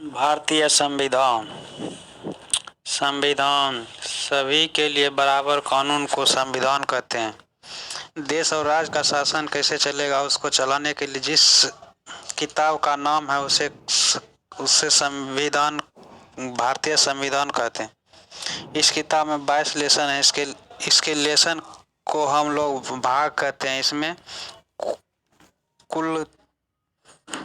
भारतीय संविधान। संविधान सभी के लिए बराबर कानून को संविधान कहते हैं। देश और राज्य का शासन कैसे चलेगा उसको चलाने के लिए जिस किताब का नाम है उसे संविधान, भारतीय संविधान कहते हैं। इस किताब में 22 लेसन है। इसके लेसन को हम लोग भाग कहते हैं। इसमें कुल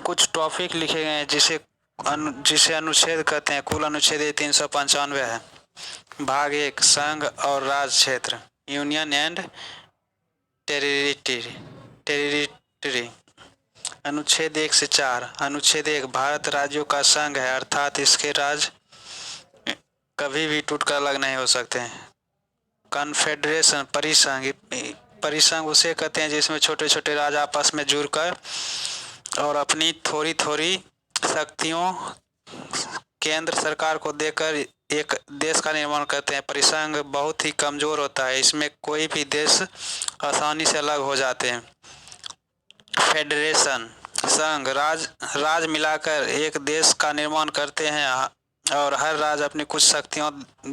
कुछ टॉपिक लिखे गए हैं जिसे अनुच्छेद कहते हैं। कुल अनुच्छेद 395 है। भाग 1 संघ और राज्य क्षेत्र, यूनियन एंड टेरिटरी। अनुच्छेद 1 से 4। अनुच्छेद 1 भारत राज्यों का संघ है, अर्थात इसके राज्य कभी भी टूटकर अलग नहीं हो सकते हैं। कन्फेडरेशन, परिसंघ उसे कहते हैं जिसमें छोटे छोटे राज्य आपस में जुड़कर और अपनी थोड़ी थोड़ी शक्तियों केंद्र सरकार को देकर एक देश का निर्माण करते हैं। परिसंघ बहुत ही कमजोर होता है, इसमें कोई भी देश आसानी से अलग हो जाते हैं। फेडरेशन, संघ राज्य मिलाकर एक देश का निर्माण करते हैं और हर राज्य अपनी कुछ शक्तियों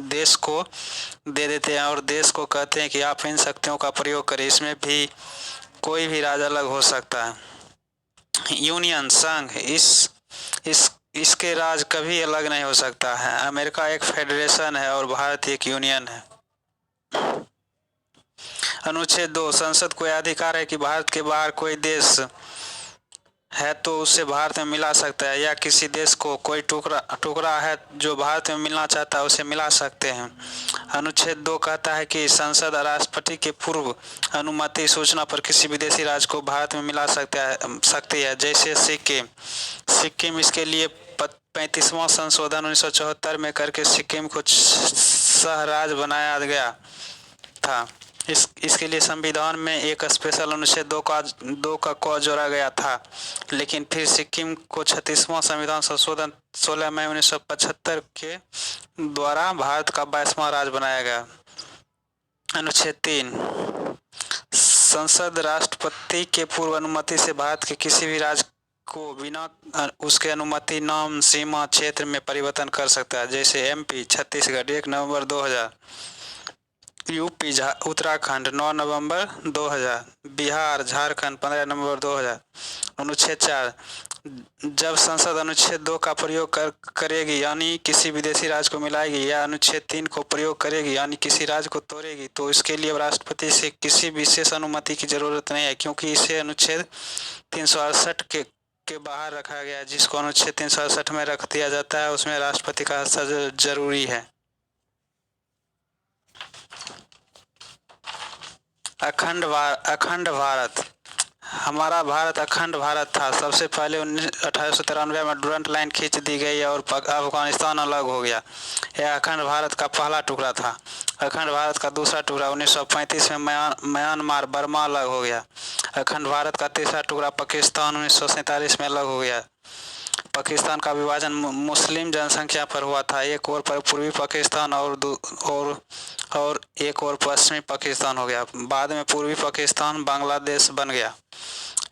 देश को दे देते हैं और देश को कहते हैं कि आप इन शक्तियों का प्रयोग करें। इसमें भी कोई भी राज्य अलग हो सकता है। यूनियन, संघ, इसके राज्य कभी अलग नहीं हो सकता है। अमेरिका एक फेडरेशन है और भारत एक यूनियन है। अनुच्छेद 2, संसद को यह अधिकार है कि भारत के बाहर कोई देश है तो उसे भारत में मिला सकता है, या किसी देश को कोई टुकड़ा है जो भारत में मिलना चाहता है उसे मिला सकते हैं। अनुच्छेद 2 कहता है कि संसद राष्ट्रपति के पूर्व अनुमति सूचना पर किसी विदेशी राज्य को भारत में मिला सकती है, जैसे सिक्किम। इसके लिए 35वां संशोधन 1974 में करके सिक्किम को सह राज्य बनाया गया था। इसके लिए संविधान में एक स्पेशल अनुच्छेद 2 का क जोड़ा गया था, लेकिन फिर सिक्किम को 36वां संविधान संशोधन 16 मई 1975 के द्वारा भारत का 22वां राज्य बनाया गया। अनुच्छेद 3, संसद राष्ट्रपति के पूर्व अनुमति से भारत के किसी भी राज्य को बिना उसके अनुमति नाम, सीमा, क्षेत्र में परिवर्तन कर सकता है, जैसे MP छत्तीसगढ़ 1 नवंबर 2000, यूपी उत्तराखंड 9 नवंबर 2000, बिहार झारखंड 15 नवंबर 2000। अनुच्छेद 4, जब संसद अनुच्छेद 2 का प्रयोग करेगी यानी किसी विदेशी राज्य को मिलाएगी, या अनुच्छेद 3 को प्रयोग करेगी यानी किसी राज्य को तोड़ेगी, तो इसके लिए राष्ट्रपति से किसी विशेष अनुमति की जरूरत नहीं है, क्योंकि इसे अनुच्छेद 368 के बाहर रखा गया है। जिसको अनुच्छेद 368 में रख दिया जाता है उसमें राष्ट्रपति का हस्ताक्षर जरूरी है। अखंड भारत, हमारा भारत अखंड भारत था। सबसे पहले 1893 में डुरंट लाइन खींच दी गई और अफगानिस्तान अलग हो गया। यह अखंड भारत का पहला टुकड़ा था। अखंड भारत का दूसरा टुकड़ा 1935 में म्यांमार बर्मा अलग हो गया। अखंड भारत का तीसरा टुकड़ा पाकिस्तान 1947 में अलग हो गया। पाकिस्तान का विभाजन मुस्लिम जनसंख्या पर हुआ था। एक और पूर्वी पाकिस्तान और एक और पश्चिमी पाकिस्तान हो गया। बाद में पूर्वी पाकिस्तान बांग्लादेश बन गया।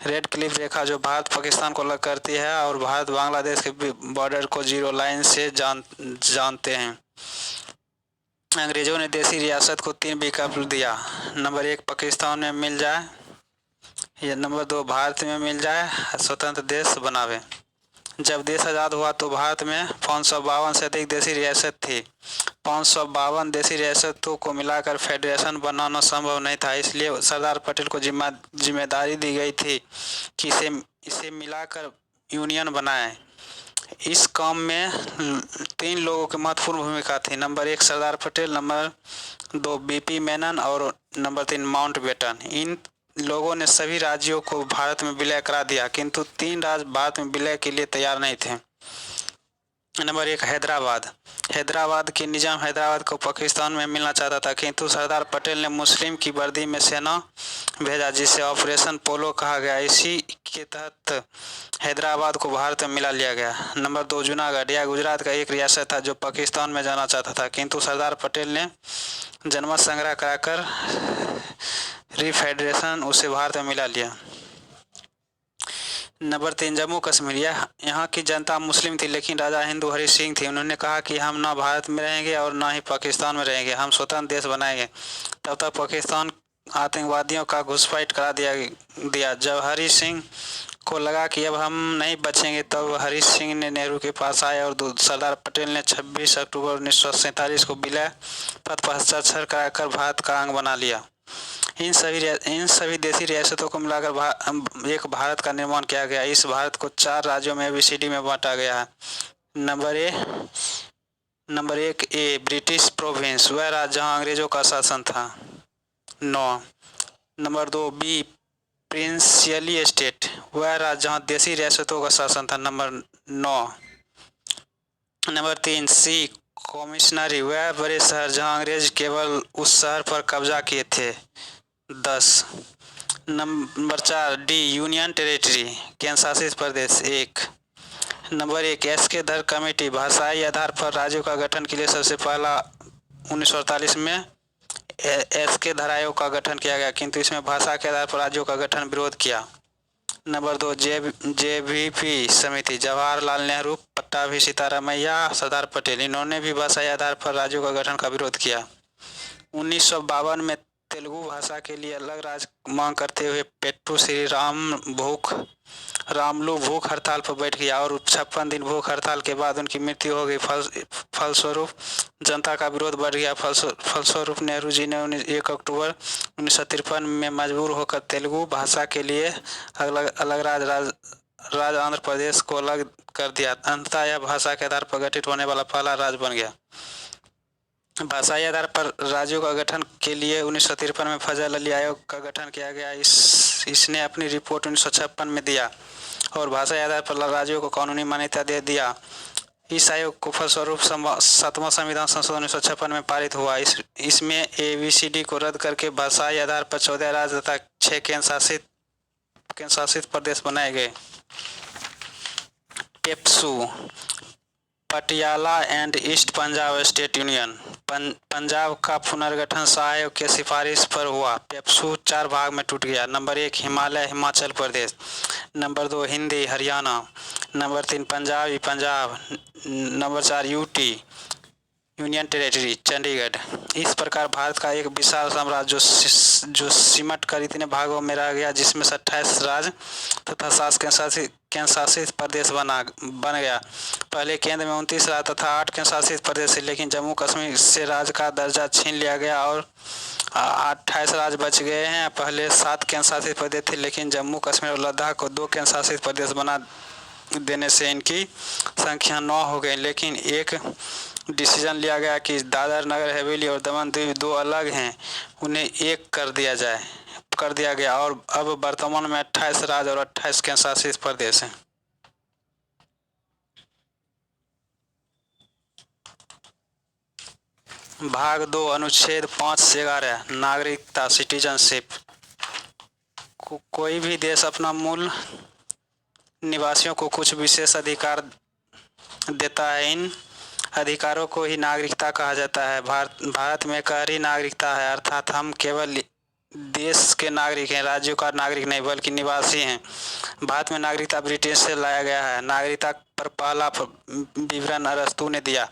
रेड क्लिफ रेखा जो भारत पाकिस्तान को अलग करती है और भारत बांग्लादेश के बॉर्डर को जीरो लाइन से जानते हैं। अंग्रेजों ने देशी रियासत को 3 विकल्प दिया। नंबर 1 पाकिस्तान में मिल जाए, या नंबर 2 भारत में मिल जाए, स्वतंत्र देश बनावे। जब देश आज़ाद हुआ तो भारत में 552 से अधिक देशी रियासत थी। 552 देशी रियासतों को मिलाकर फेडरेशन बनाना संभव नहीं था, इसलिए सरदार पटेल को जिम्मेदारी दी गई थी कि इसे मिलाकर यूनियन बनाएं। इस काम में 3 लोगों की महत्वपूर्ण भूमिका थी। Number 1 Sardar Patel, number 2 BP Menon और नंबर 3 माउंटबेटन। इन लोगों ने सभी राज्यों को भारत में विलय करा दिया, किंतु 3 राज्य भारत में विलय के लिए तैयार नहीं थे। नंबर 1 हैदराबाद के निजाम हैदराबाद को पाकिस्तान में मिलना चाहता था, किंतु सरदार पटेल ने मुस्लिम की वर्दी में सेना भेजा जिसे ऑपरेशन पोलो कहा गया। इसी के तहत हैदराबाद को भारत में मिला लिया गया। नंबर 2 जूनागढ़, यह गुजरात का एक रियासत था जो पाकिस्तान में जाना चाहता था, किंतु सरदार पटेल ने जनमत संग्रह कराकर रिफेडरेशन उसे भारत में मिला लिया। नंबर 3 जम्मू कश्मीर। यहाँ की जनता मुस्लिम थी लेकिन राजा हिंदू हरि सिंह थे। उन्होंने कहा कि हम ना भारत में रहेंगे और ना ही पाकिस्तान में रहेंगे, हम स्वतंत्र देश बनाएंगे। तब तक पाकिस्तान आतंकवादियों का घुसपैठ करा दिया। जब हरि सिंह को लगा कि अब हम नहीं बचेंगे तब हरि सिंह ने नेहरू के पास आए और सरदार पटेल ने 26 अक्टूबर 1947 को विलय पत्र पर हस्ताक्षर कराकर भारत का अंग बना लिया। इन सभी देशी रियासतों को मिलाकर एक भारत का निर्माण किया गया। इस भारत को 4 राज्यों में ABCD में बांटा गया है। नंबर 1 ए ब्रिटिश प्रोविंस, वह राज्य जहाँ अंग्रेजों का शासन था 9। नंबर 2 बी प्रिंसियली स्टेट, वह राज्य जहाँ देशी रियासतों का शासन था नंबर 9। नंबर 3 सी कमिश्नरी, वह बड़े शहर जहाँ अंग्रेज केवल उस शहर पर कब्जा किए थे 10। नंबर 4 डी यूनियन टेरिटरी, केंद्र शासित प्रदेश 1। नंबर 1 एसके धर कमेटी, भाषाई आधार पर राज्यों का गठन के लिए सबसे पहला 1948 में एसके धर आयोग का गठन किया गया, किंतु इसमें भाषा के आधार पर राज्यों का गठन विरोध किया। नंबर 2 JVP समिति, जवाहरलाल नेहरू, पट्टाभी सीतारामैया, सरदार पटेल, इन्होंने भी भाषाई आधार पर राज्यों का गठन का विरोध किया। 1952 में तेलुगु भाषा के लिए अलग राज्य मांग करते हुए पेट्टू श्री रामलू भूख हड़ताल पर बैठ गया और 56 दिन भूख हड़ताल के बाद उनकी मृत्यु हो गई। फलस्वरूप जनता का विरोध बढ़ गया। फलस्वरूप नेहरू जी ने 1 अक्टूबर 1953 में मजबूर होकर तेलुगु भाषा के लिए अलग राज्य आंध्र प्रदेश को अलग कर दिया। अंततः यह भाषा के आधार पर गठित होने वाला पहला राज्य बन गया। भाषाई आधार पर राज्यों का गठन के लिए 1953 में फजल अली आयोग का गठन किया गया। इसने अपनी रिपोर्ट 1956 में दिया और भाषाई आधार पर राज्यों को कानूनी मान्यता दे दिया। इस आयोग को फलस्वरूप 7वां संविधान संशोधन 1956 में पारित हुआ। इसमें ABCD को रद्द करके भाषाई आधार पर 14 राज्य तथा 6 केंद्र शासित प्रदेश बनाए गए। PEPSU, Patiala and east Punjab state union, Punjab का पुनर्गठन आयोग के सिफारिश पर हुआ। पेप्सू 4 भाग में टूट गया। Number 1 Himalaya Himachal Pradesh, number 2 Hindi Haryana, number 3 Punjabi Punjab, number 4 UT union territory Chandigarh. इस प्रकार भारत का एक विशाल साम्राज्य जो सिमट कर इतने भागों में रह गया, जिसमें 28 राज्य तथा 7 केंद्र शासित प्रदेश बन गया। पहले केंद्र में 29 राज्य तथा 8 केंद्र शासित प्रदेश थे, लेकिन जम्मू कश्मीर से राज्य का दर्जा छीन लिया गया और 28 राज्य बच गए हैं। पहले 7 केंद्र शासित प्रदेश थे, लेकिन जम्मू कश्मीर और लद्दाख को 2 केंद्र शासित प्रदेश बना देने से इनकी संख्या 9 हो गई। लेकिन एक डिसीजन लिया गया कि दादर नगर हवेली और दमन द्वीप 2 अलग हैं, उन्हें एक कर दिया गया और अब वर्तमान में 28 राज्य और 28 केंद्र शासित प्रदेश हैं। भाग 2 अनुच्छेद 5 से 11 नागरिकता सिटीजनशिप। कोई भी देश अपना मूल निवासियों को कुछ विशेष अधिकार देता है। इन अधिकारों को ही नागरिकता कहा जाता है। भारत में गहरी नागरिकता है, अर्थात हम केवल देश के नागरिक हैं, राज्यों का नागरिक नहीं बल्कि निवासी हैं। भारत में नागरिकता ब्रिटेन से लाया गया है। नागरिकता पर पहला विवरण अरस्तू ने दिया।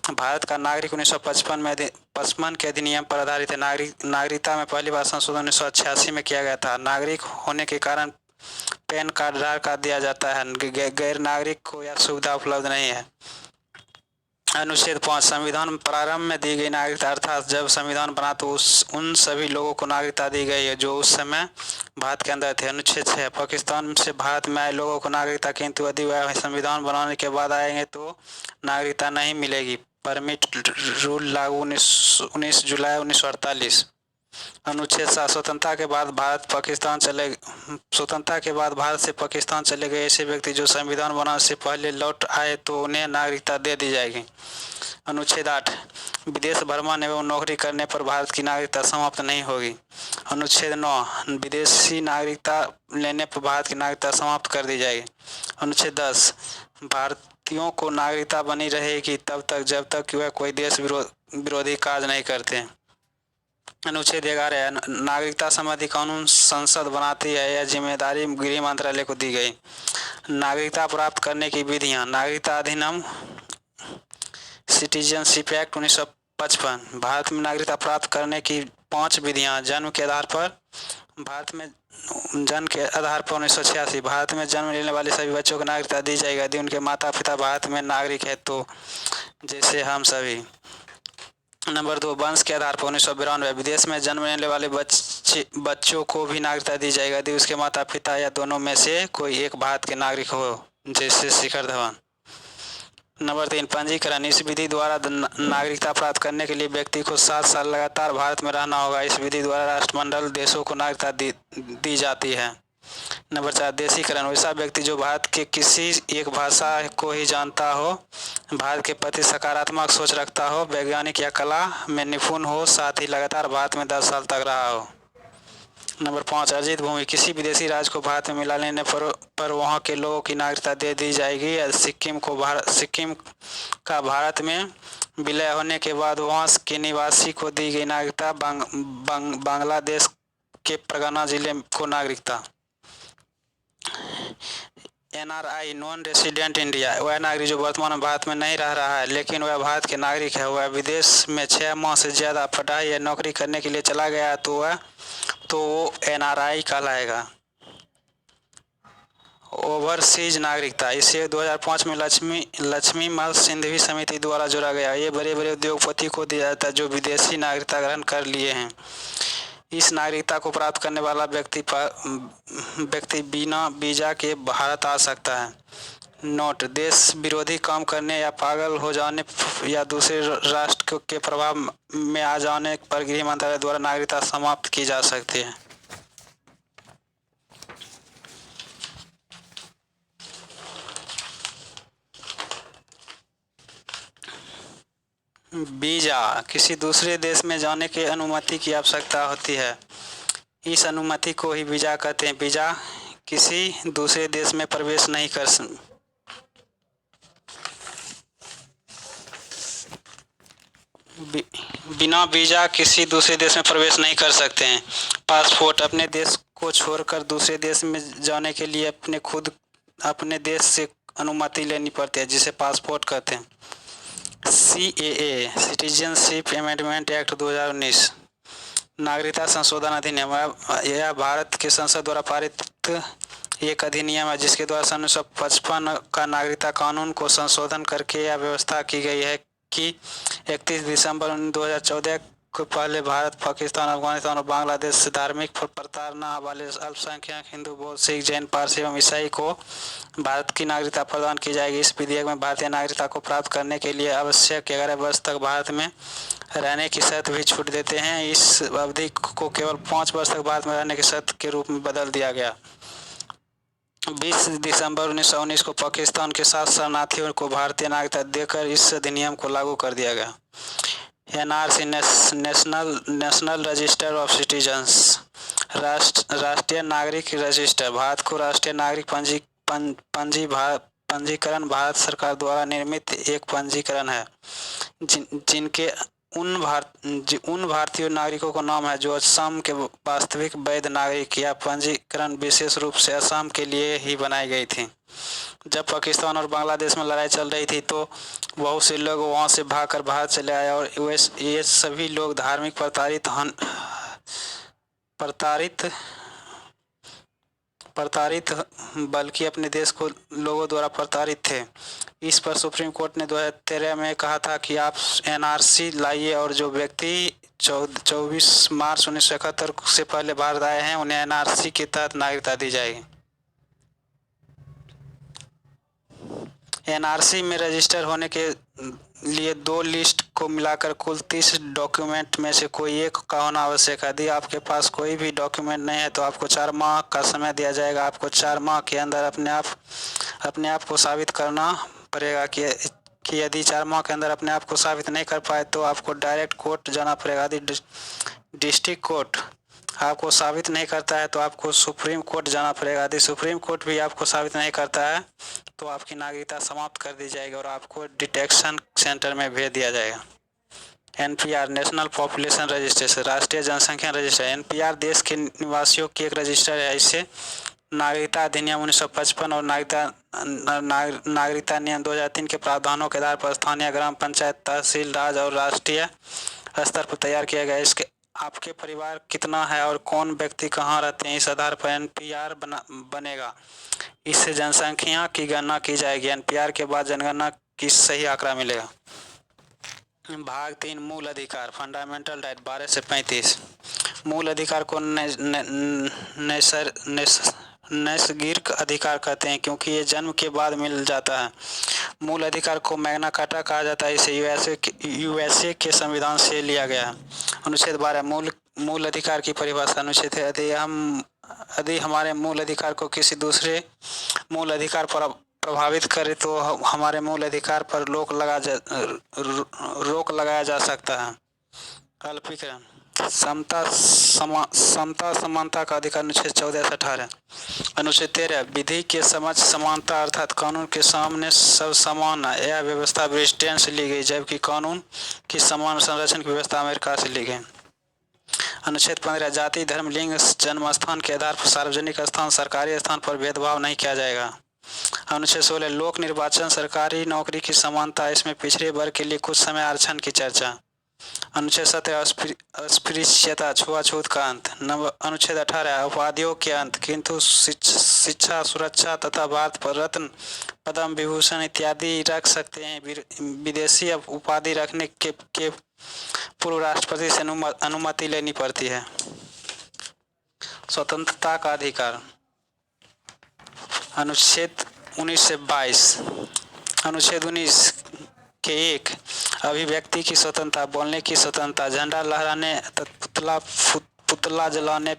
भारत का नागरिक 1955 के अधिनियम पर आधारित है। नागरिकता में पहली बार संशोधन 1986 में किया गया था। नागरिक होने के कारण पैन कार्ड, आधार कार्ड दिया जाता है। गैर नागरिक को यह सुविधा उपलब्ध नहीं है। अनुच्छेद 5 संविधान प्रारंभ में दी गई नागरिकता, अर्थात जब संविधान बना तो उन सभी लोगों को नागरिकता दी गई है जो उस समय भारत के अंदर थे। अनुच्छेद 6 पाकिस्तान से भारत में आए लोगों को नागरिकता, किंतु यदि वह संविधान बनाने के बाद आएंगे तो नागरिकता नहीं मिलेगी। परमिट रूल लागू 19 जुलाई 1948। अनुच्छेद 7 स्वतंत्रता के बाद भारत से पाकिस्तान चले गए ऐसे व्यक्ति जो संविधान बनाने से पहले लौट आए तो उन्हें नागरिकता दे दी जाएगी। अनुच्छेद 8 विदेश भ्रमण एवं नौकरी करने पर भारत की नागरिकता समाप्त नहीं होगी। अनुच्छेद 9 विदेशी नागरिकता लेने पर भारत की नागरिकता समाप्त कर दी जाएगी। अनुच्छेद 10 भारतीयों को नागरिकता बनी रहेगी तब तक जब तक वह कोई देश विरोधी कार्य नहीं करते। अनुच्छेद 11 नागरिकता संबंधी कानून संसद बनाती है। यह जिम्मेदारी गृह मंत्रालय को दी गई। नागरिकता प्राप्त करने की विधियां। नागरिकता अधिनियम सिटीजनशिप एक्ट 1955। भारत में नागरिकता प्राप्त करने की 5 विधियां। जन्म के आधार पर भारत में जन्म के आधार पर 1986 भारत में जन्म लेने वाले सभी बच्चों को नागरिकता दी जाएगी यदि उनके माता पिता भारत में नागरिक है तो, जैसे हम सभी। नंबर 2 वंश के आधार पर 1992 विदेश में जन्म लेने वाले बच्चों को भी नागरिकता दी जाएगी यदि उसके माता पिता या दोनों में से कोई एक भारत के नागरिक हो, जैसे शिखर धवन। नंबर 3 पंजीकरण। इस विधि द्वारा नागरिकता प्राप्त करने के लिए व्यक्ति को 7 साल लगातार भारत में रहना होगा। इस विधि द्वारा राष्ट्रमंडल देशों को नागरिकता दी जाती है। नंबर 4 देशीकरण। वैसा व्यक्ति जो भारत के किसी एक भाषा को ही जानता हो, भारत के प्रति सकारात्मक सोच रखता हो, वैज्ञानिक या कला में निपुण हो, साथ ही लगातार भारत में 10 साल तक रहा हो। नंबर 5 अर्जित भूमि। किसी विदेशी राज्य को भारत में मिला लेने पर वहाँ के लोगों की नागरिकता दे दी जाएगी। सिक्किम का भारत में विलय होने के बाद वहाँ के निवासी को दी गई नागरिकता। बांग्लादेश के परगना जिले को नागरिकता। NRI non resident India. वह नागरिक जो वर्तमान में भारत में नहीं रह रहा है लेकिन वह भारत के नागरिक है, वह विदेश में 6 माह से ज़्यादा पढ़ाई या नौकरी करने के लिए चला गया तो वो NRI कहलाएगा। ओवरसीज नागरिकता। इसे 2005 में लक्ष्मीमल सिंघवी समिति द्वारा जोड़ा गया। ये बड़े बड़े उद्योगपति को दिया जाता है जो विदेशी नागरिकता ग्रहण कर लिए हैं। इस नागरिकता को प्राप्त करने वाला व्यक्ति बिना वीजा के भारत आ सकता है। नोट। देश विरोधी काम करने या पागल हो जाने या दूसरे राष्ट्र के प्रभाव में आ जाने पर गृह मंत्रालय द्वारा नागरिकता समाप्त की जा सकती है। वीजा। किसी दूसरे देश में जाने की अनुमति की आवश्यकता होती है। इस अनुमति को ही वीजा कहते हैं। वीजा किसी दूसरे देश में प्रवेश नहीं कर बिना वीजा किसी दूसरे देश में प्रवेश नहीं कर सकते हैं। पासपोर्ट। अपने देश को छोड़कर दूसरे देश में जाने के लिए अपने देश से अनुमति लेनी पड़ती है, जिसे पासपोर्ट कहते हैं। CAA citizenship amendment act 2019। नागरिकता संशोधन अधिनियम। यह भारत के संसद द्वारा पारित एक अधिनियम है जिसके द्वारा सन 1955 का नागरिकता कानून को संशोधन करके यह व्यवस्था की गई है कि 31 दिसंबर 2014 को पहले भारत, पाकिस्तान, अफगानिस्तान और बांग्लादेश से धार्मिक प्रताड़ना वाले अल्पसंख्यक हिंदू, बौद्ध, सिख, जैन, पारसी एवं ईसाई को भारत की नागरिकता प्रदान की जाएगी। इस विधेयक में भारतीय नागरिकता को प्राप्त करने के लिए आवश्यक 11 वर्ष तक भारत में रहने की शर्त भी छूट देते हैं। इस अवधि को केवल 5 वर्ष तक भारत में रहने की शर्त के रूप में बदल दिया गया। 20 दिसंबर 1919 को पाकिस्तान के 7 शरणार्थियों को भारतीय नागरिकता देकर इस अधिनियम को लागू कर दिया गया। NRC national register of citizens. राष्ट्रीय नागरिक रजिस्टर। भारत को राष्ट्रीय नागरिक पंजीकरण भारत सरकार द्वारा निर्मित एक पंजीकरण है जिनके उन भारतीय नागरिकों का नाम है जो असम के वास्तविक वैध नागरिक। या पंजीकरण विशेष रूप से असम के लिए ही बनाई गई थी। जब पाकिस्तान और बांग्लादेश में लड़ाई चल रही थी तो बहुत से लोग वहां से भागकर भारत चले आए और ये सभी लोग धार्मिक प्रताड़ित बल्कि अपने देश को लोगों द्वारा प्रताड़ित थे। इस पर सुप्रीम कोर्ट ने 2013 में कहा था कि आप NRC लाइए और जो व्यक्ति 24 मार्च 1971 से पहले भारत आए हैं उन्हें NRC के तहत नागरिकता दी जाएगी। NRC में रजिस्टर होने के लिए 2 लिस्ट को मिलाकर कुल 30 डॉक्यूमेंट में से कोई एक का होना आवश्यक है। यदि आपके पास कोई भी डॉक्यूमेंट नहीं है तो आपको 4 माह का समय दिया जाएगा। आपको 4 माह के अंदर अपने आप को साबित करना पड़ेगा कि यदि 4 माह के अंदर अपने आप को साबित नहीं कर पाए तो आपको डायरेक्ट कोर्ट जाना पड़ेगा। यदि डिस्ट्रिक्ट कोर्ट आपको साबित नहीं करता है तो आपको सुप्रीम कोर्ट जाना पड़ेगा। यदि सुप्रीम कोर्ट भी आपको साबित नहीं करता है तो आपकी नागरिकता समाप्त कर दी जाएगी और आपको डिटेंशन सेंटर में भेज दिया जाएगा। NPR नेशनल पॉपुलेशन रजिस्ट्रेशन, राष्ट्रीय जनसंख्या रजिस्टर। NPR देश के निवासियों की एक रजिस्टर है। इसे नागरिकता अधिनियम 1955 और नागरिकता नियम 2003 के प्रावधानों के आधार पर स्थानीय ग्राम पंचायत, तहसील, राज्य और राष्ट्रीय स्तर पर तैयार किया गया है। इसके आपके परिवार कितना है और कौन व्यक्ति कहाँ रहते हैं, इस आधार पर NPR बनेगा। इससे जनसंख्या की गणना की जाएगी। NPR के बाद जनगणना की सही आंकड़ा मिलेगा। भाग 3 मूल अधिकार, फंडामेंटल राइट 12 से 35। मूल अधिकार को नैसर्गिक अधिकार कहते हैं क्योंकि ये जन्म के बाद मिल जाता है। मूल अधिकार को मैग्ना कार्टा कहा जाता है। इसे USA के संविधान से लिया गया है। अनुच्छेद 12 मूल अधिकार की परिभाषा। अनुच्छेद यदि हमारे मूल अधिकार को किसी दूसरे मूल अधिकार पर प्रभावित करे तो हमारे मूल अधिकार पर रोक लगाया जा सकता है। अल्पीकरण, समता समानता का अधिकार। अनुच्छेद 14 से 18। अनुच्छेद 13 विधि के समक्ष समानता अर्थात कानून के सामने सब समान है। यह व्यवस्था ब्रिटेन से ली गई जबकि कानून की समान संरक्षण की व्यवस्था अमेरिका से ली गई। अनुच्छेद 15 जाति, धर्म, लिंग, जन्म स्थान के आधार पर सार्वजनिक स्थान, सरकारी स्थान पर भेदभाव नहीं किया जाएगा। अनुच्छेद 16 लोक निर्वाचन, सरकारी नौकरी की समानता, इसमें पिछड़े वर्ग के लिए कुछ समय आरक्षण की चर्चा। अनुच्छेद 17 अस्पृश्यता, छुआछूत का अंत। अनुच्छेद 18 अपराधियों के अंत, किंतु शिक्षा, सुरक्षा तथा भारत रत्न, पद्म विभूषण इत्यादि रख सकते हैं। विदेशी उपाधि रखने के पूर्व राष्ट्रपति से अनुमति लेनी पड़ती है। स्वतंत्रता का अधिकार। अनुच्छेद 19 से 22। अनुच्छेद 19 के 1 अभिव्यक्ति की स्वतंत्रता, बोलने की स्वतंत्रता, झंडा लहराने, पुतला जलाने,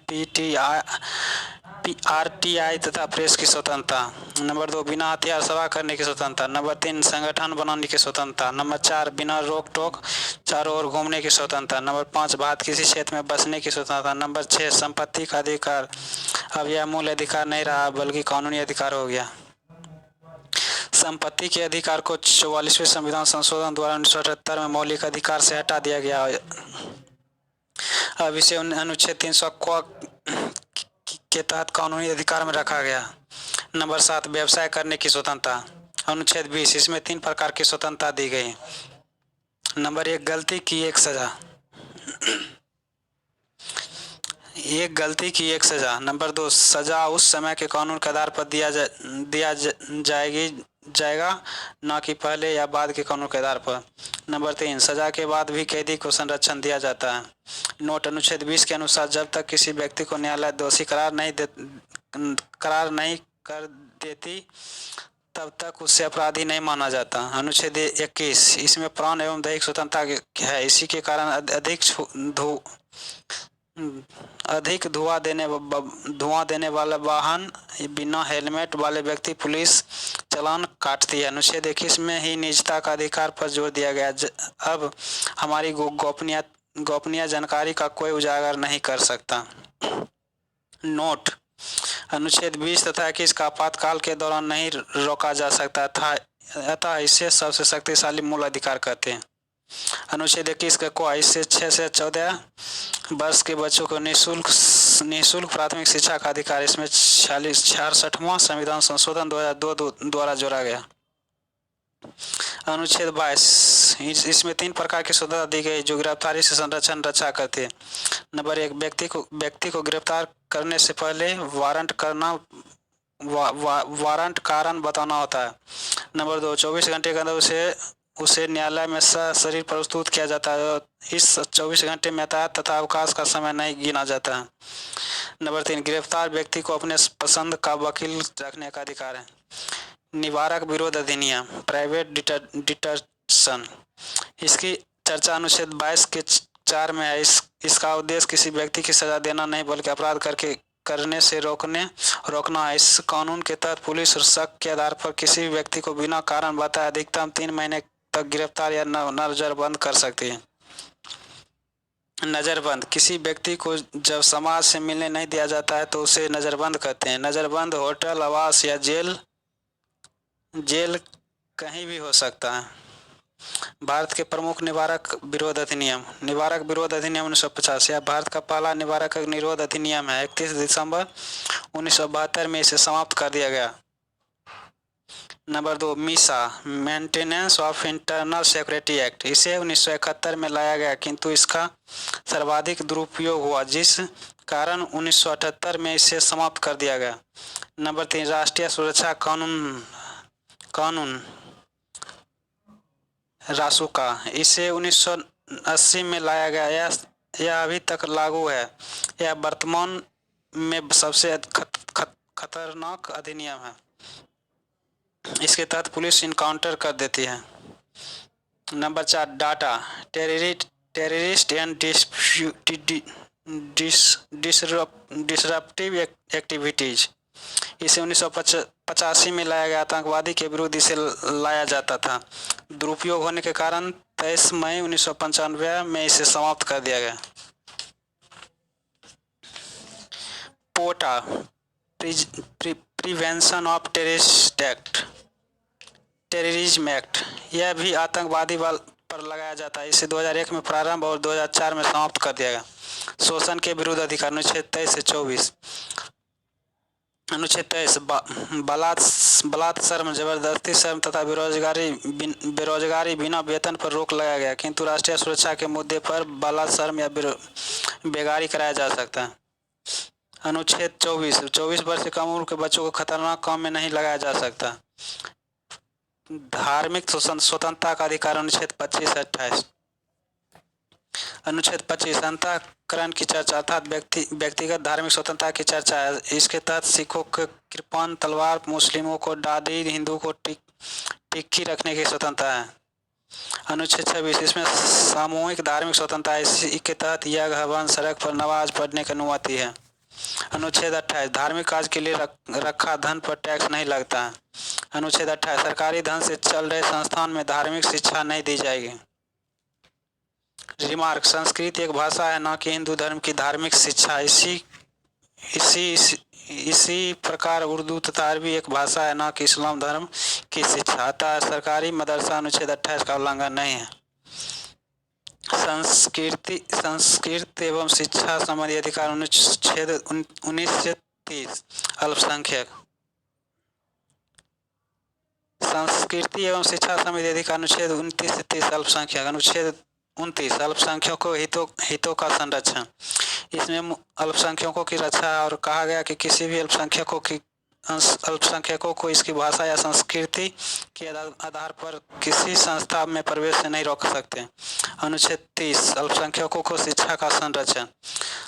RTI तथा प्रेस की स्वतंत्रता। नंबर 2 बिना हथियार सभा करने की स्वतंत्रता। नंबर 3 संगठन बनाने की स्वतंत्रता। नंबर 4 बिना रोक टोक चारों ओर घूमने की स्वतंत्रता। नंबर 5 भारत किसी क्षेत्र में बसने की स्वतंत्रता। नंबर 6 संपत्ति का अधिकार। अब यह मूल अधिकार नहीं रहा बल्कि कानूनी अधिकार हो गया। संपत्ति के अधिकार को 44वें संविधान संशोधन द्वारा 1978 में मौलिक अधिकार से हटा दिया गया। अब इसे अनुच्छेद 300 के तहत कानूनी अधिकार में रखा गया। नंबर 7 व्यवसाय करने की स्वतंत्रता। अनुच्छेद 20 इसमें 3 प्रकार की स्वतंत्रता दी गई। नंबर 1 गलती की एक सजा। एक गलती की एक सजा। नंबर 2 सजा उस समय के कानून के आधार पर दिया जाएगा न कि पहले या बाद के कानून के आधार पर। नंबर 3 सजा के बाद भी कैदी को संरक्षण दिया जाता है। नोट अनुच्छेद 20 के अनुसार जब तक किसी व्यक्ति को न्यायालय दोषी करार नहीं कर देती तब तक उसे अपराधी नहीं माना जाता। अनुच्छेद 21 इसमें प्राण एवं दैहिक स्वतंत्रता है। इसी के कारण अधिक धुआं देने वाला वाहन, बिना हेलमेट वाले व्यक्ति पुलिस चालान काटती है। अनुच्छेद 21 में ही निजता का अधिकार पर जोर दिया गया। अब हमारी गोपनीय जानकारी का कोई उजागर नहीं कर सकता। नोट अनुच्छेद 20 तथा 21 का आपातकाल के दौरान नहीं रोका जा सकता था, अतः इसे सबसे शक्तिशाली मूल अधिकार कहते हैं। अनुच्छेद 21 का को इससे 6 से 14 वर्ष के बच्चों को निःशुल्क प्राथमिक शिक्षा का अधिकार, इसमें 66वां संविधान संशोधन 2002 द्वारा जोड़ा गया। अनुच्छेद 22 इसमें 3 प्रकार की स्वतंत्रता दी गई जो गिरफ्तारी से संरक्षण रक्षा करते हैं। नंबर 1 व्यक्ति को गिरफ्तार करने से पहले वारंट कारण बताना होता है। नंबर 2 24 घंटे के अंदर उसे न्यायालय में सशरीर प्रस्तुत किया जाता है। इस 24 घंटे में यातायात तथा अवकाश का समय नहीं गिना जाता है। नंबर 3 गिरफ्तार व्यक्ति को अपने पसंद का वकील रखने का अधिकार है। निवारक विरोध अधिनियम, प्राइवेट डिटेंशन, इसकी चर्चा अनुच्छेद 22 के 4 में है। इसका उद्देश्य किसी व्यक्ति की सजा देना नहीं बल्कि अपराध करने से रोकना है। इस कानून के तहत पुलिस और शक के आधार पर किसी भी व्यक्ति को बिना कारण बताए अधिकतम 3 महीने तक गिरफ्तार या नजरबंद कर सकती है। नजरबंद किसी व्यक्ति को जब समाज से मिलने नहीं दिया जाता है तो उसे नजरबंद कहते हैं। नजरबंद होटल, आवास या जेल कहीं भी हो सकता है। भारत के प्रमुख निवारक विरोध अधिनियम। निवारक विरोध अधिनियम 1950 यह भारत का पहला निवारक निरोध अधिनियम है। 31 दिसंबर 1972 में इसे समाप्त कर दिया गया। Number 2, Misa maintenance of internal security act. इसे 1971 में लाया गया, किंतु इसका सर्वाधिक दुरुपयोग हुआ, जिस कारण 1978 में इसे समाप्त कर दिया गया। नंबर 3, राष्ट्रीय सुरक्षा कानून रासुका। इसे 1980 में लाया गया। यह अभी तक लागू है। यह वर्तमान में सबसे खतरनाक अधिनियम है। इसके तहत पुलिस इनकाउंटर कर देती है। Number 4, data terrorist and disruptive activities. इसे 1985 में लाया गया। आतंकवादी के विरुद्ध इसे लाया जाता था। दुरुपयोग होने के कारण 23 मई 1995 में इसे समाप्त कर दिया गया। पोटा प्रिवेंशन ऑफ टेररिज्म एक्ट। यह भी आतंकवादी पर लगाया जाता है। इसे 2001 में प्रारंभ और 2004 में समाप्त कर दिया गया। शोषण के विरुद्ध अधिकार अनुच्छेद 23 से 24। अनुच्छेद 23 बलात्कार, जबरदस्ती श्रम तथा बेरोजगारी बिना वेतन पर रोक लगाया गया, किंतु राष्ट्रीय सुरक्षा के मुद्दे पर बलात्कार या बेगारी कराया जा सकता है। अनुच्छेद 24 वर्ष से कम उम्र के बच्चों को खतरनाक काम में नहीं लगाया जा सकता। धार्मिक स्वतंत्रता का अधिकार अनुच्छेद 25 से 28। अनुच्छेद 25 अंतःकरण की चर्चा अर्थात व्यक्तिगत धार्मिक स्वतंत्रता की चर्चा है। इसके तहत सिखों को कृपाण तलवार, मुस्लिमों को दाढ़ी, हिंदू को टिक्की रखने की स्वतंत्रता है। अनुच्छेद 26 इसमें सामूहिक धार्मिक स्वतंत्रता है। इसके तहत यज्ञ, हवन, सड़क पर नमाज पढ़ने की अनुमति है। अनुच्छेद 28 धार्मिक कार्य के लिए रखा धन पर टैक्स नहीं लगता है। अनुच्छेद 28 सरकारी धन से चल रहे संस्थान में धार्मिक शिक्षा नहीं दी जाएगी। रिमार्क संस्कृत एक भाषा है, न कि हिंदू धर्म की धार्मिक शिक्षा। इसी प्रकार उर्दू तथा अरबी एक भाषा है, न कि इस्लाम धर्म की शिक्षा। अतः सरकारी मदरसा अनुच्छेद 28 का उल्लंघन नहीं है। संस्कृत एवं शिक्षा संबंधी अधिकार अनुच्छेद 19 से 30। अल्पसंख्यक संस्कृति एवं शिक्षा संबंधी अधिकार अनुच्छेद 29 से 30। अल्पसंख्यक अनुच्छेद 29 अल्पसंख्यकों हितों का संरक्षण। इसमें अल्पसंख्यकों की रक्षा और कहा गया कि किसी भी अल्पसंख्यकों को इसकी भाषा या संस्कृति के आधार पर किसी संस्था में प्रवेश से नहीं रोक सकते। अनुच्छेद 30 अल्पसंख्यकों को शिक्षा का संरक्षण।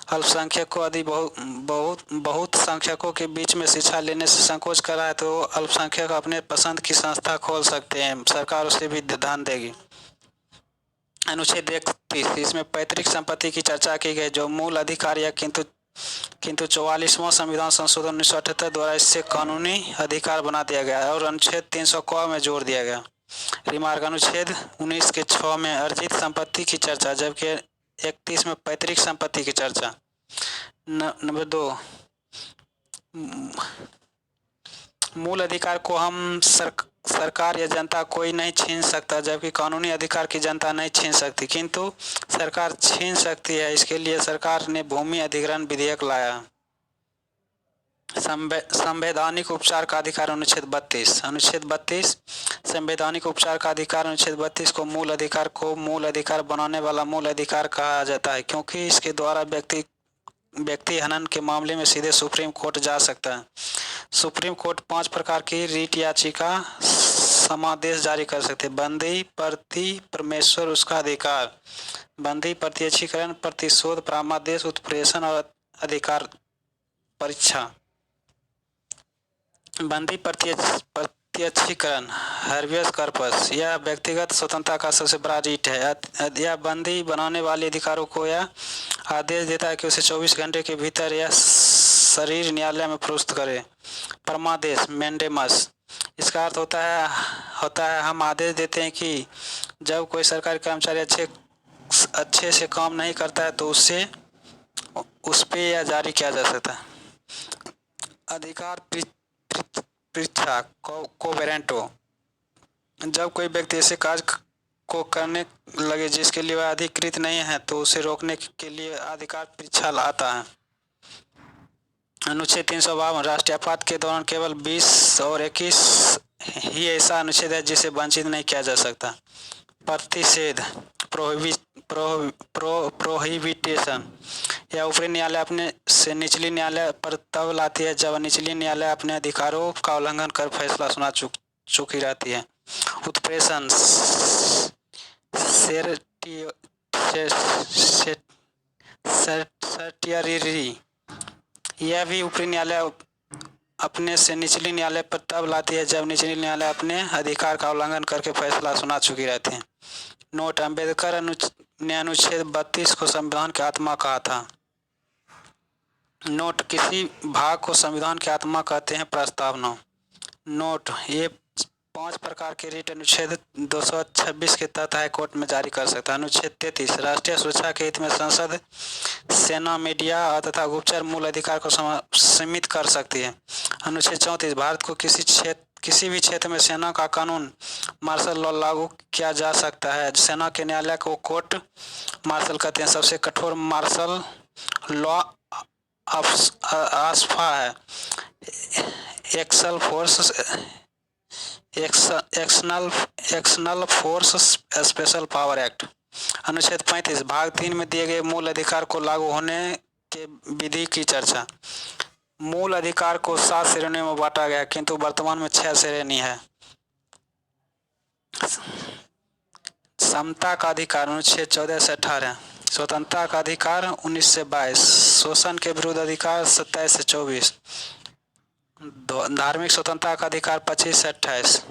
अल्पसंख्यकों यदि बहुत संख्यकों के बीच में शिक्षा लेने से संकोच कर रहा है तो अल्पसंख्यक अपने पसंद की संस्था खोल सकते हैं। सरकार उसे भी ध्यान देगी। अनुच्छेद 31 इसमें पैतृक संपत्ति की चर्चा की गई, जो मूल अधिकार है, किंतु 44वां संविधान संशोधन 1978 द्वारा इससे कानूनी अधिकार बना दिया गया और अनुच्छेद 300 क में जोड़ दिया गया। रिमार्क अनुच्छेद 19 के 6 में अर्जित संपत्ति की चर्चा, जबकि 31 में पैतृक संपत्ति की चर्चा। नंबर 2 मूल अधिकार को हम सरकार या जनता कोई नहीं छीन सकता, जबकि कानूनी अधिकार की जनता नहीं छीन सकती, किंतु सरकार छीन सकती है। इसके लिए सरकार ने भूमि अधिग्रहण विधेयक लाया। संवैधानिक उपचार का अधिकार अनुच्छेद 32। अनुच्छेद 32 संवैधानिक उपचार का अधिकार अनुच्छेद 32 को मूल अधिकार बनाने वाला मूल अधिकार कहा जाता है, क्योंकि इसके द्वारा व्यक्ति हनन के मामले में सीधे सुप्रीम कोर्ट जा सकता है। सुप्रीम कोर्ट 5 प्रकार की रीट याचिका समादेश जारी कर सकते हैं। बंदी, प्रति, परमेश्वर, उसका अधिकार। बंदी, प्रत्यक्षीकरण, प्रतिशोध, परामर्श, उत्प्रेषण और अधिकार परीक्षा। बंदी प्रत्यक्षीकरण हर्बियस कॉर्पस यह व्यक्तिगत स्वतंत्रता का सबसे बड़ा रीट है। यह बंदी बनाने वाले अधिकारों को यह आदेश देता है कि उसे 24 घंटे के भीतर यह शरीर न्यायालय में प्रस्तुत करे। परमादेश मैंडेमस इसका अर्थ होता है हम आदेश देते हैं कि जब कोई सरकारी कर्मचारी अच्छे से काम नहीं करता है तो उस पे यह जारी किया जा सकता है। अधिकार परीक्षा कोवेरेंटो जब कोई व्यक्ति ऐसे कार्य को करने लगे जिसके लिए वह अधिकृत नहीं है तो उसे रोकने के लिए अधिकार परीक्षा आता है। अनुच्छेद 352 राष्ट्रीय आपात के दौरान केवल 20 और 21 ही ऐसा अनुच्छेद है जिसे वंचित नहीं किया जा सकता। प्रतिषेध प्रोहिबिटेशन यह ऊपरी न्यायालय अपने से निचली न्यायालय पर तब लाती है जब निचली न्यायालय अपने अधिकारों का उल्लंघन कर फैसला सुना चुकी रहती है। उत्प्रेषण सर्टियरी यह भी ऊपरी न्यायालय अपने से निचली न्यायालय पर तब लाती है जब निचली न्यायालय अपने अधिकार का उल्लंघन करके फैसला सुना चुकी रहती है। नोट: अम्बेडकर ने अनुच्छेद 32 को संविधान की आत्मा कहा था। नोट: किसी भाग को संविधान की आत्मा कहते हैं। प्रस्तावना। नोट: ये 5 प्रकार के रिट अनुच्छेद 226 के तहत हाईकोर्ट में जारी कर सकता है। अनुच्छेद 33 राष्ट्रीय सुरक्षा के हित में संसद, सेना, मीडिया तथा गुप्तचर मूल अधिकार को सीमित कर सकती है। अनुच्छेद 34 भारत को किसी भी क्षेत्र में सेना का कानून मार्शल लॉ लागू किया जा सकता है। सेना के न्यायालय को कोर्ट मार्शल कहते हैं। सबसे कठोर मार्शल लॉ आस्फा है। एक्शनल फोर्स स्पेशल पावर एक्ट। अनुच्छेद 35 भाग 3 में दिए गए मूल अधिकार को लागू होने के विधि की चर्चा। मूल अधिकार को 7 श्रेणियों में बांटा गया किंतु वर्तमान में 6 श्रेणी है। समता का अधिकार अनुच्छेद 14 से 18। स्वतंत्रता का अधिकार 19 से 22। शोषण के विरुद्ध अधिकार 27 से 24। धार्मिक स्वतंत्रता का अधिकार 25 से 28।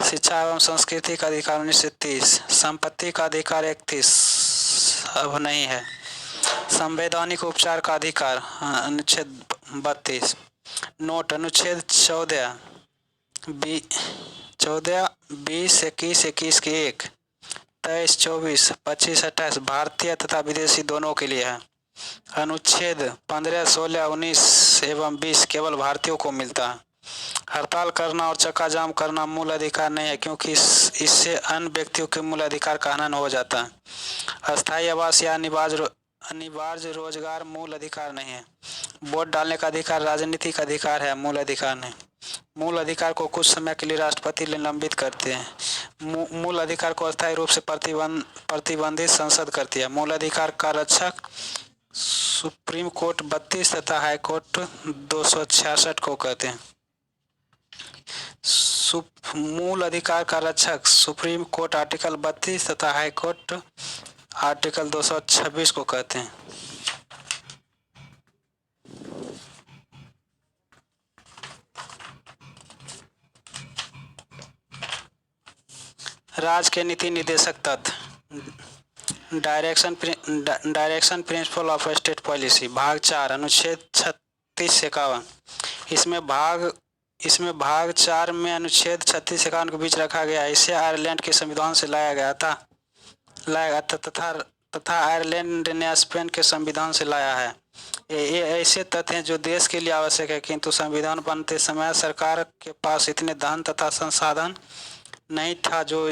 शिक्षा एवं संस्कृति का अधिकार 19 से 30। संपत्ति का अधिकार 31 अब नहीं है। संवैधानिक उपचार का अधिकार अनुच्छेद 32। नोट: अनुच्छेद 14, 20, 21 के 1, 23, 24, 25, 28 भारतीय तथा विदेशी दोनों के लिए है। अनुच्छेद 15, 16, 19 एवं 20 केवल भारतीयों को मिलता है। हड़ताल करना और चक्का जाम करना मूल अधिकार नहीं है क्योंकि इससे अन्य व्यक्तियों के मूल अधिकार का हनन हो जाता है। अस्थायी आवास या अनिवार्य रोजगार मूल अधिकार नहीं है। वोट डालने का अधिकार राजनीतिक अधिकार है, मूल अधिकार नहीं। मूल अधिकार को कुछ समय के लिए राष्ट्रपति निलंबित करते हैं। मूल अधिकार को अस्थायी रूप से प्रतिबंधित संसद करती है। मूल अधिकार का रक्षक सुप्रीम कोर्ट 32 तथा हाई कोर्ट 266 को कहते हैं। मूल अधिकार का रक्षक सुप्रीम कोर्ट आर्टिकल 32 तथा हाई कोर्ट आर्टिकल 226 को कहते हैं। राज्य के नीति निर्देशक तत्व। Direction principle of state policy. भाग 4 अनुच्छेद 36 से 51। इसमें भाग 4 में अनुच्छेद 36 से 51 के बीच रखा गया। इसे आयरलैंड के संविधान से लाया गया था तथा आयरलैंड ने स्पेन के संविधान से लाया है। ये ऐसे तथ्य हैं जो देश के लिए आवश्यक है किंतु संविधान बनते समय सरकार के पास इतने धन तथा संसाधन नहीं था जो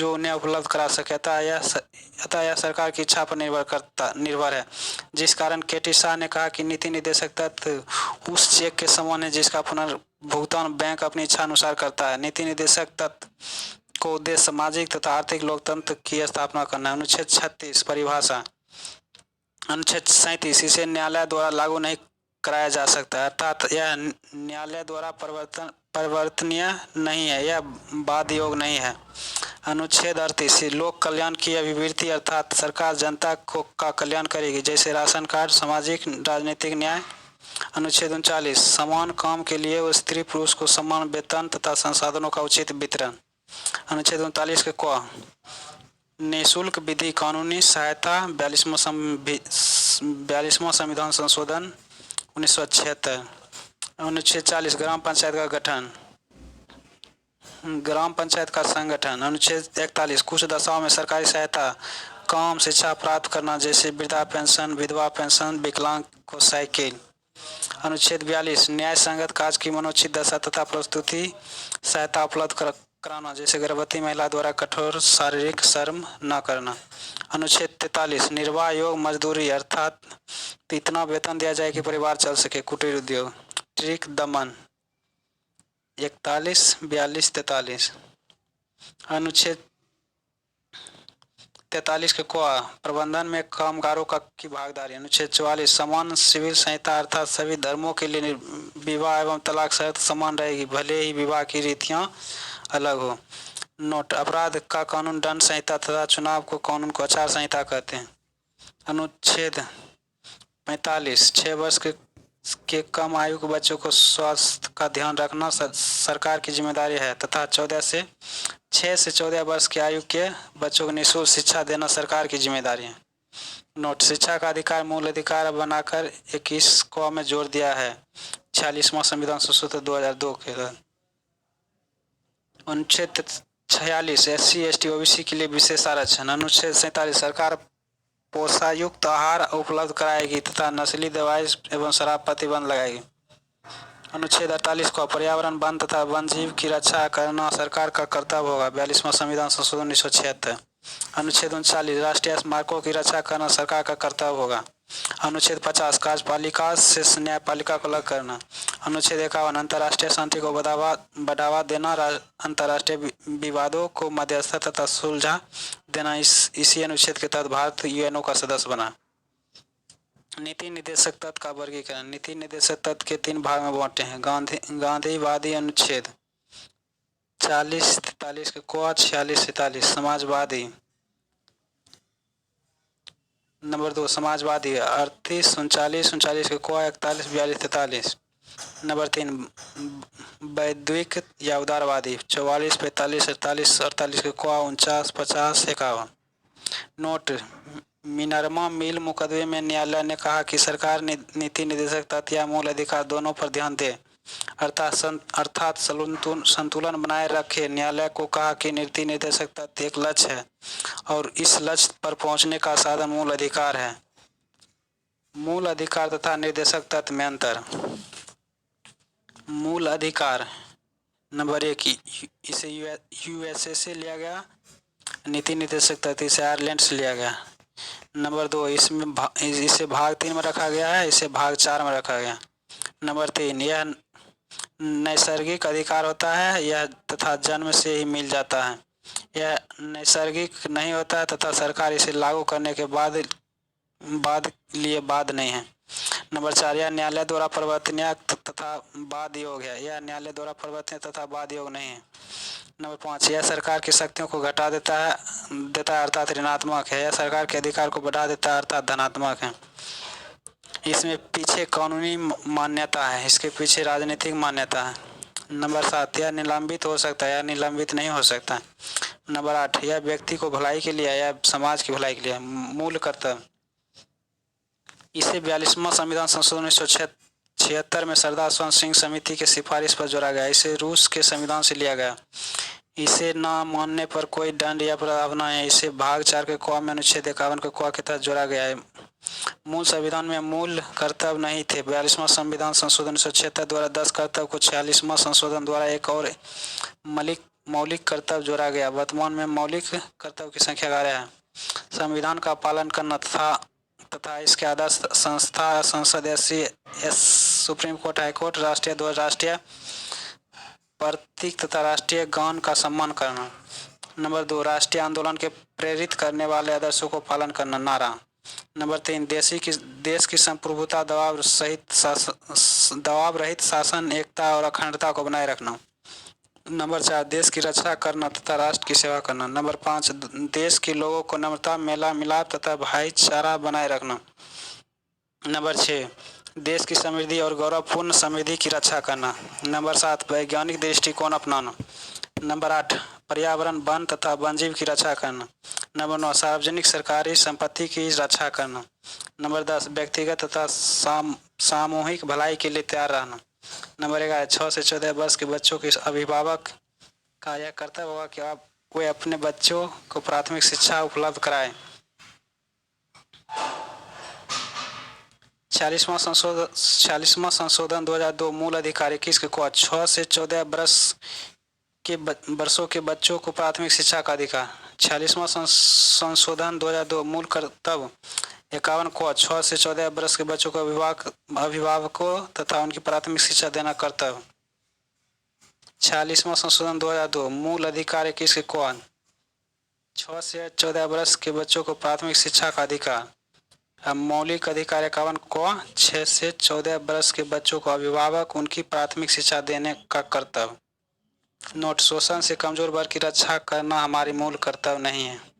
उन्हें उपलब्ध करा सके। अतः यह सरकार की इच्छा पर निर्भर है, जिस कारण केटी शाह ने कहा कि नीति निर्देशक तत्व उस चेक के समान है जिसका पुनर्भुगतान बैंक अपनी इच्छा अनुसार करता है। नीति निर्देशक तत्व को उद्देश्य सामाजिक तथा आर्थिक लोकतंत्र की स्थापना करना है। अनुच्छेद 36 परिभाषा। अनुच्छेद 37 इसे न्यायालय द्वारा लागू नहीं कराया जा सकता, अर्थात यह न्यायालय द्वारा परिवर्तनीय नहीं है, यह बाध्य योग नहीं है। अनुच्छेद 38 लोक कल्याण की अभिवृद्धि, अर्थात सरकार जनता का कल्याण करेगी, जैसे राशन कार्ड, सामाजिक राजनीतिक न्याय। अनुच्छेद 39 समान काम के लिए स्त्री पुरुष को समान वेतन तथा संसाधनों का उचित वितरण। अनुच्छेद 39 के क निःशुल्क विधि कानूनी सहायता। 42वां संविधान संशोधन 1976। अनुच्छेद 40 ग्राम पंचायत का गठन, ग्राम पंचायत का संगठन। अनुच्छेद 41 कुछ दशाओं में सरकारी सहायता, काम, शिक्षा प्राप्त करना, जैसे वृद्धा पेंशन, विधवा पेंशन, विकलांग को साइकिल। अनुच्छेद 42 न्याय संगत कार्य की मनोचित दशा तथा प्रस्तुति सहायता उपलब्ध कराना, जैसे गर्भवती महिला द्वारा कठोर शारीरिक श्रम न करना। अनुच्छेद 43 निर्वाह योग मजदूरी अर्थात इतना वेतन दिया जाए कि परिवार चल सके, कुटीर उद्योग। ट्रिक दमन 41, 42, 43। अनुच्छेद 43 के क प्रबंधन में कामगारों की भागीदारी। अनुच्छेद 44 समान सिविल संहिता अर्थात सभी धर्मों के लिए विवाह एवं तलाक शर्त समान रहेगी, भले ही विवाह की रीतियां अलग हो। नोट अपराध का कानून दंड संहिता तथा चुनाव को कानून को आचार संहिता कहते हैं। अनुच्छेद 45 6 वर्ष के कम आयु के बच्चों को स्वास्थ्य का ध्यान रखना सरकार की जिम्मेदारी है तथा 6 से 14 वर्ष की आयु के बच्चों को निःशुल्क शिक्षा देना सरकार की जिम्मेदारी है। नोट शिक्षा का अधिकार मूल अधिकार बनाकर 21 क में जोड़ दिया है 46वां संविधान संशोधन 2002 के तहत। अनुच्छेद 46 SC ST OBC के लिए विशेष आरक्षण। अनुच्छेद 47 सरकार पोषायुक्त आहार उपलब्ध कराएगी तथा नस्ली दवाई एवं शराब प्रतिबंध लगाएगी। अनुच्छेद 48 को पर्यावरण वन तथा वन जीव की रक्षा करना सरकार का कर्तव्य होगा 42वां संविधान संशोधन 1976। अनुच्छेद 39 राष्ट्रीय स्मारकों की रक्षा करना सरकार का कर्तव्य होगा। अनुच्छेद 50 कार्यपालिका से न्यायपालिका को अलग करना। अनुच्छेद 51 अंतर्राष्ट्रीय शांति को बढ़ावा देना, अंतर्राष्ट्रीय विवादों को मध्यस्थता तथा सुलझा देना। इसी अनुच्छेद के तहत भारत यूएनओ का सदस्य बना। नीति निर्देशक तत्व का वर्गीकरण। नीति निर्देशक तत्व के 3 भाग में बांटे हैं। गांधीवादी अनुच्छेद 40 43 के क 46 47। समाजवादी नंबर 2 समाजवादी 38 39 39 के क 41 42 43। नंबर 3 वैद्विक या उदारवादी 44 45 48 48 के क 49 50 51। नोट मिनर्वा मिल मुकदमे में न्यायालय ने कहा कि सरकार नीति निर्देशक तत्व या मूल अधिकार दोनों पर ध्यान दे अर्थात संतुलन बनाए रखे। न्यायालय को कहा कि नीति निर्देशक तत्व एक लक्ष्य है और इस लक्ष्य पर पहुंचने का साधन मूल अधिकार है। मूल अधिकार तथा निर्देशक तत्व में अंतर। मूल अधिकार नंबर 1 इसे USA से लिया गया, नीति निर्देशक तत्व इसे आयरलैंड से लिया गया। नंबर 2 इसे भाग 3 में रखा गया है, इसे भाग 4 में रखा गया। नंबर 3 यह नैसर्गिक अधिकार होता है यह तथा जन्म से ही मिल जाता है। यह नैसर्गिक नहीं होता है तथा सरकार इसे लागू करने के बाद नहीं है। नंबर 4 यह न्यायालय द्वारा परिवर्तनीय तथा बाद योग्य है, यह न्यायालय द्वारा परिवर्तनीय तथा बाद योग्य नहीं है। नंबर 5 यह सरकार की शक्तियों को घटा देता है अर्थात ऋणात्मक है, यह सरकार के अधिकार को बढ़ा देता है अर्थात धनात्मक है। इसमें पीछे कानूनी मान्यता है, इसके पीछे राजनीतिक मान्यता है। नंबर 7 यह निलंबित हो सकता है या निलंबित नहीं हो सकता। नंबर 8 यह व्यक्ति को भलाई के लिए या समाज की भलाई के लिए मूल कर्तव्य। इसे 42वां संविधान संशोधन 1976 में सरदार स्वर्ण सिंह समिति के सिफारिश पर जोड़ा गया। इसे रूस के संविधान से लिया गया। इसे न मानने पर कोई दंड या प्रावधान है। इसे भाग 4 के क में अनुच्छेद 51 के क के तहत जोड़ा गया है। मूल संविधान में मूल कर्तव्य नहीं थे। 42वां संविधान संशोधन 1976 द्वारा 10 कर्तव्य को 46वां संशोधन द्वारा एक और मौलिक कर्तव्य जोड़ा गया। वर्तमान में मौलिक कर्तव्य की संख्या 11 है। संविधान का पालन करना तथा इसके आदर्श संस्था संसद सुप्रीम कोर्ट हाई कोर्ट राष्ट्रीय ध्वज राष्ट्रीय प्रतीक तथा राष्ट्रीय गान का सम्मान करना। नंबर 2 राष्ट्रीय आंदोलन के प्रेरित करने वाले आदर्शों को पालन करना नारा। नंबर 3 देश की संप्रभुता दबाव रहित शासन एकता और अखंडता को बनाए रखना। नंबर 4 देश की रक्षा करना तथा राष्ट्र की सेवा करना। नंबर 5 देश के लोगों को नम्रता मेला मिलाप तथा भाईचारा बनाए रखना। नंबर 6 देश की समृद्धि और गौरवपूर्ण समृद्धि की रक्षा करना। नंबर 7 वैज्ञानिक दृष्टिकोण अपनाना। नंबर 8 पर्यावरण वन तथा वन्यजीव की रक्षा करना। नंबर 9 सार्वजनिक सरकारी संपत्ति की रक्षा करना। नंबर 10 व्यक्तिगत तथा सामूहिक भलाई के लिए तैयार रहना। नंबर 11 6 से 14 वर्ष के बच्चों के अभिभावक का यह कर्तव्य होगा कि वे अपने बच्चों को प्राथमिक शिक्षा उपलब्ध कराएं। 46वां संशोधन 2002 मूल अधिकार 21 के क 6 से 14 वर्ष वर्षों के बच्चों को प्राथमिक शिक्षा का अधिकार। 46वां संशोधन 2002 मूल कर्तव्य 51 को 6 से 14 वर्ष के बच्चों को अभिभावकों तथा उनकी प्राथमिक शिक्षा देना कर्तव्य। 46वां संशोधन 2002 मूल अधिकार 21 के कौन 6 से 14 वर्ष के बच्चों को प्राथमिक शिक्षा का अधिकार। अब मौलिक अधिकार 51 को 6 से 14 वर्ष के बच्चों को अभिभावक उनकी प्राथमिक शिक्षा देने का कर्तव्य। नोट: शोषण से कमजोर वर्ग की रक्षा करना हमारी मूल कर्तव्य नहीं है।